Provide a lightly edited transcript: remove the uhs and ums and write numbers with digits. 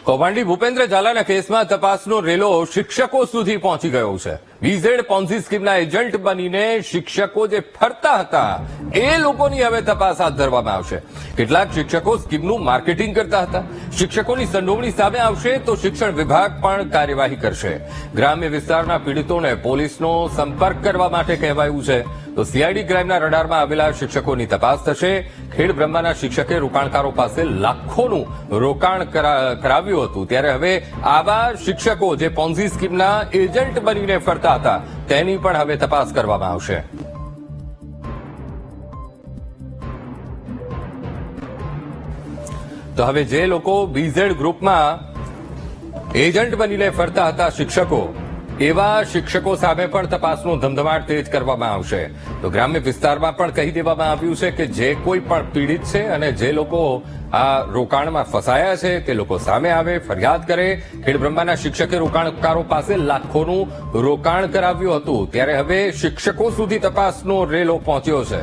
કૌભાંડી ભૂપેન્દ્ર ઝાલાના કેસમાં તપાસનો રેલો શિક્ષકો સુધી પહોંચી ગયો છે. VZ પોન્ઝી સ્કીમના એજન્ટ બનીને શિક્ષકો જે ફરતા હતા એ લોકોની હવે તપાસ હાથ ધરવામાં આવશે. કેટલાક શિક્ષકો સ્કીમનું માર્કેટિંગ કરતા હતા. શિક્ષકોની સંડોવણી સામે આવશે તો શિક્ષણ વિભાગ પણ કાર્યવાહી કરશે. ગ્રામ્ય વિસ્તારના પીડિતોને પોલીસનો સંપર્ક કરવા માટે કહેવાયું છે. તો CID ક્રાઇમના રડારમાં આવેલા શિક્ષકોની તપાસ થશે. ખેડ બ્રહ્માના શિક્ષકે રોકાણકારો પાસે લાખોનું રોકાણ કરાવ્યું હતું, ત્યારે હવે આવા શિક્ષકો જે પોન્ઝી સ્કીમના એજન્ટ બનીને ફરતા હતા તેની પણ હવે તપાસ કરવામાં આવશે. તો હવે જે લોકો BZ ગ્રુપમાં એજન્ટ બનીને ફરતા હતા શિક્ષકો, એવા શિક્ષકો સામે પણ તપાસનો ધમધમાટ તેજ કરવામાં આવશે. તો ગ્રામ્ય વિસ્તારમાં પણ કહી દેવામાં આવ્યું છે કે જે કોઈ પણ પીડિત છે અને જે લોકો આ રોકાણમાં ફસાયા છે તે લોકો સામે આવે, ફરિયાદ કરે. ખેડ બ્રહ્માના શિક્ષકે રોકાણકારો પાસે લાખોનું રોકાણ કરાવ્યું હતું, ત્યારે હવે શિક્ષકો સુધી તપાસનો રેલો પહોંચ્યો છે.